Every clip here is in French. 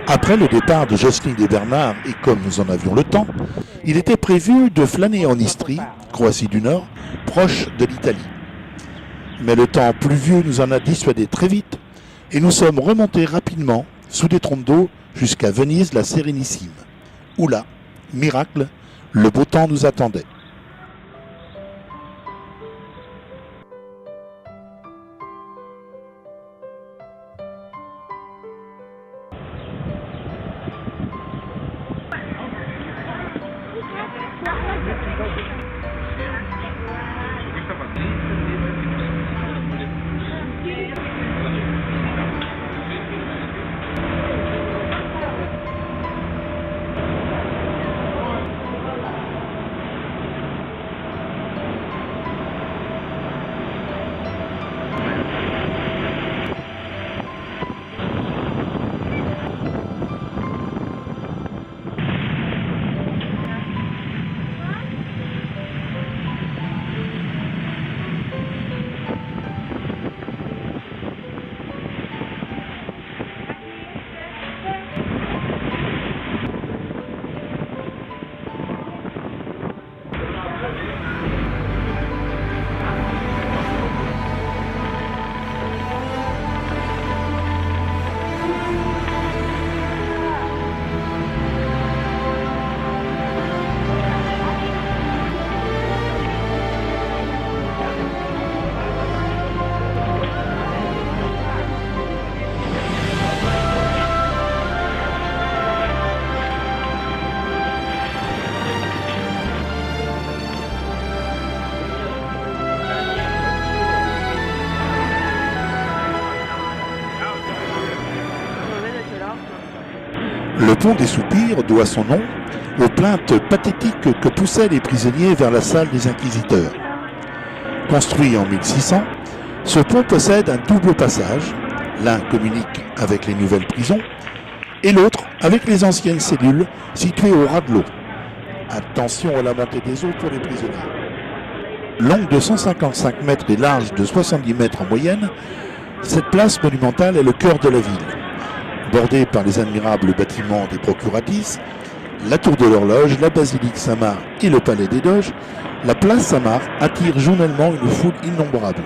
Après le départ de Jocelyne et Bernard, et comme nous en avions le temps, il était prévu de flâner en Istrie, Croatie du Nord, proche de l'Italie. Mais le temps pluvieux nous en a dissuadés très vite, et nous sommes remontés rapidement, sous des trompes d'eau, jusqu'à Venise la Sérénissime, où là, miracle, le beau temps nous attendait. Le pont des Soupirs doit son nom aux plaintes pathétiques que poussaient les prisonniers vers la salle des inquisiteurs. Construit en 1600, ce pont possède un double passage. L'un communique avec les nouvelles prisons et l'autre avec les anciennes cellules situées au ras de l'eau. Attention à la montée des eaux pour les prisonniers. Longue de 155 mètres et large de 70 mètres en moyenne, cette place monumentale est le cœur de la ville. Bordée par les admirables bâtiments des procuratrices, la tour de l'horloge, la basilique Saint-Marc et le palais des Doges, la place Saint-Marc attire journellement une foule innombrable.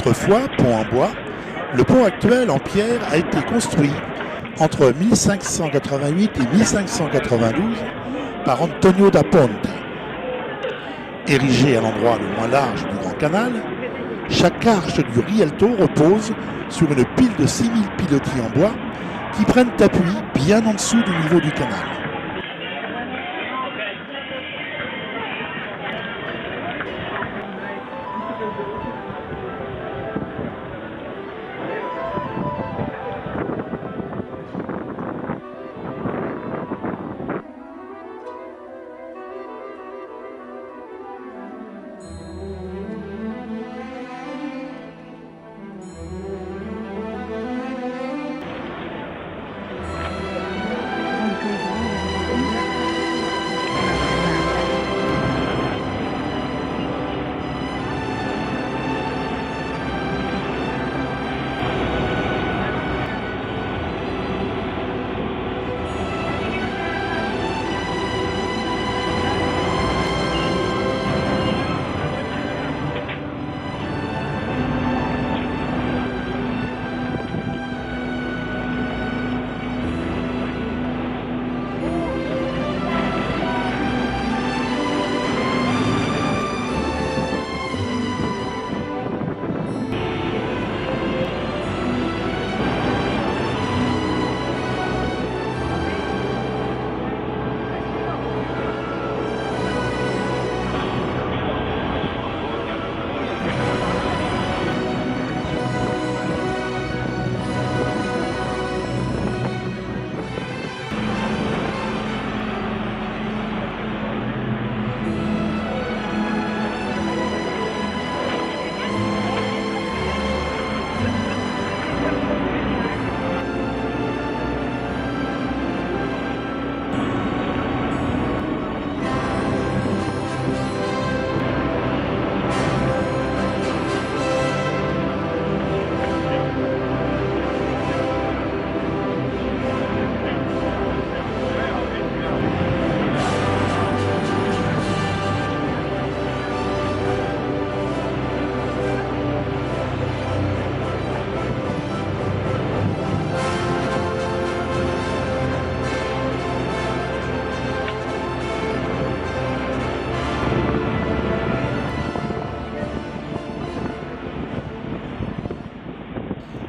Autrefois pont en bois, le pont actuel en pierre a été construit entre 1588 et 1592 par Antonio da Ponte. Érigé à l'endroit le moins large du Grand Canal, chaque arche du Rialto repose sur une pile de 6000 pilotis en bois qui prennent appui bien en dessous du niveau du canal.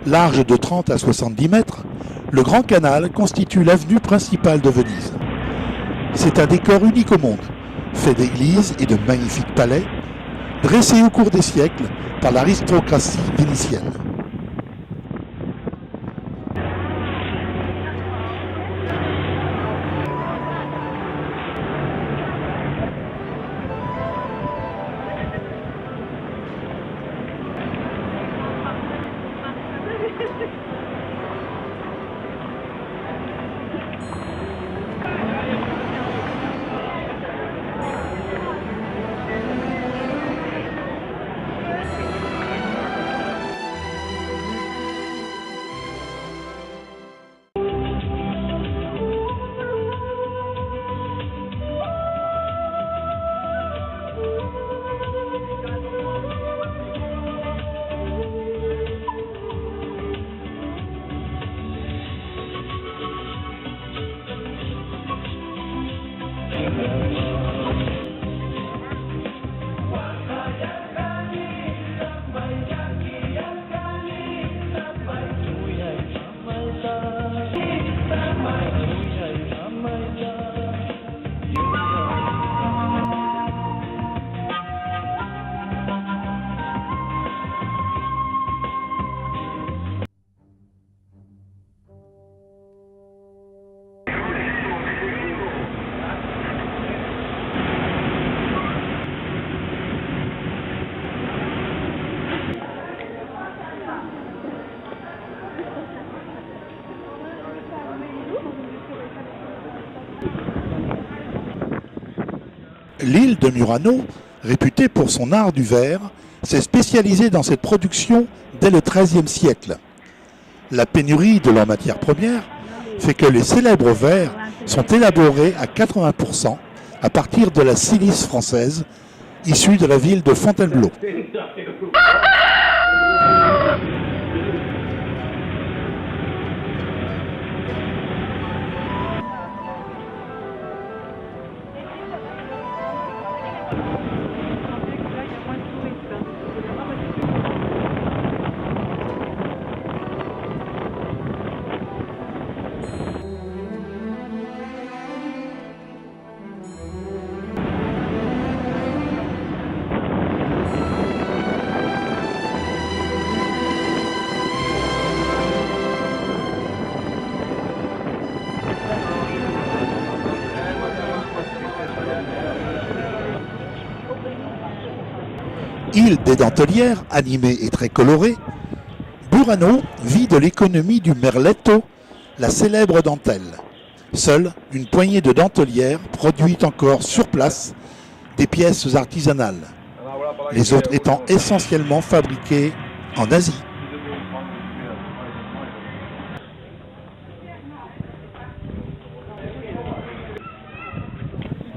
Large de 30 à 70 mètres, le Grand Canal constitue l'avenue principale de Venise. C'est un décor unique au monde, fait d'églises et de magnifiques palais, dressés au cours des siècles par l'aristocratie vénitienne. L'île de Murano, réputée pour son art du verre, s'est spécialisée dans cette production dès le XIIIe siècle. La pénurie de leurs matières premières fait que les célèbres verres sont élaborés à 80% à partir de la silice française, issue de la ville de Fontainebleau. Île des Dentelières, animée et très colorée, Burano vit de l'économie du merletto, la célèbre dentelle. Seule une poignée de dentelières produit encore sur place des pièces artisanales, les autres étant essentiellement fabriquées en Asie.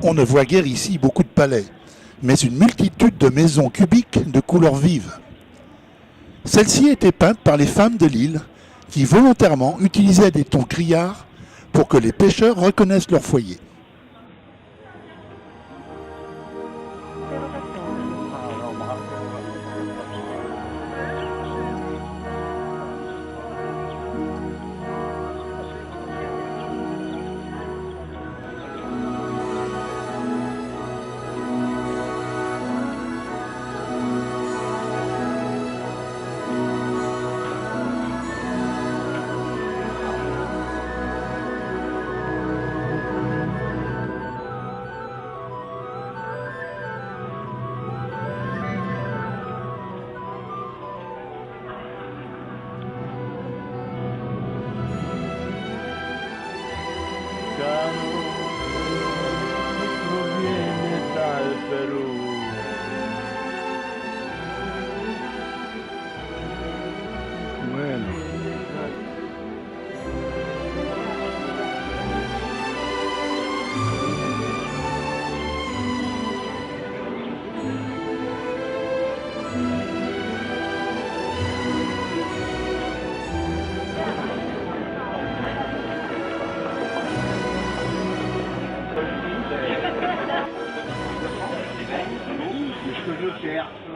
On ne voit guère ici beaucoup de palais, mais une multitude de maisons cubiques de couleurs vives. Celle-ci était peinte par les femmes de l'île qui volontairement utilisaient des tons criards pour que les pêcheurs reconnaissent leur foyer.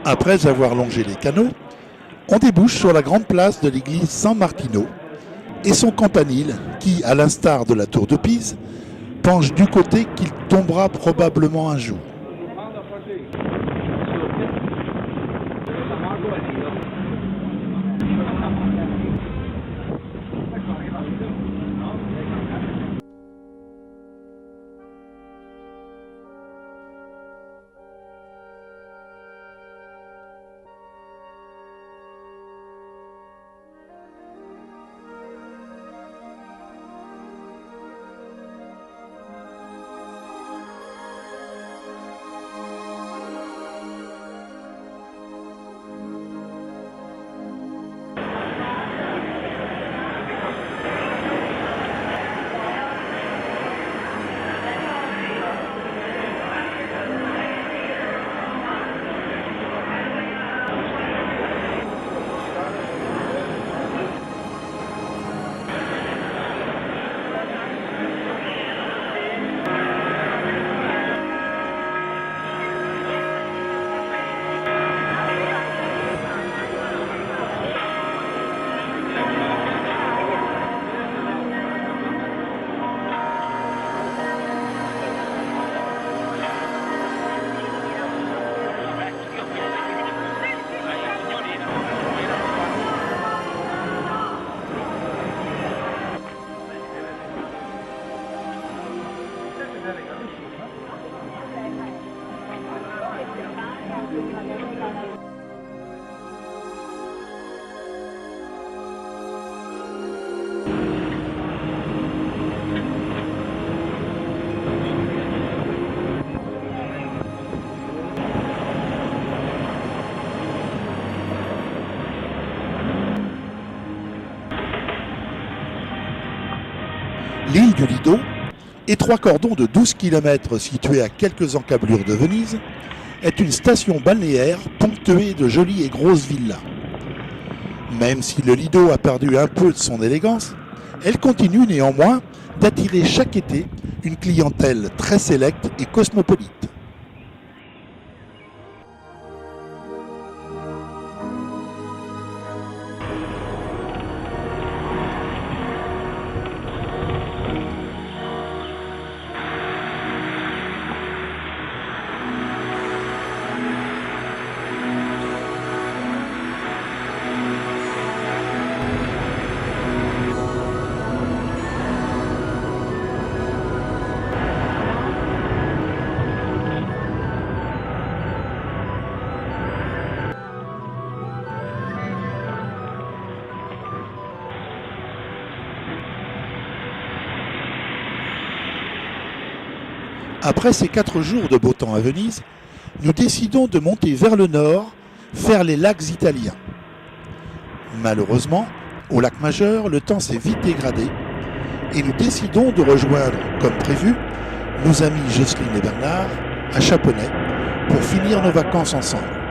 Après avoir longé les canaux, on débouche sur la grande place de l'église San Martino et son campanile qui, à l'instar de la tour de Pise, penche du côté qu'il tombera probablement un jour. L'île du Lido, étroit cordon de 12 km situé à quelques encablures de Venise, est une station balnéaire ponctuée de jolies et grosses villas. Même si le Lido a perdu un peu de son élégance, elle continue néanmoins d'attirer chaque été une clientèle très sélecte et cosmopolite. Après ces 4 jours de beau temps à Venise, nous décidons de monter vers le nord, faire les lacs italiens. Malheureusement, au lac Majeur, le temps s'est vite dégradé et nous décidons de rejoindre, comme prévu, nos amis Jocelyne et Bernard à Chaponnet pour finir nos vacances ensemble.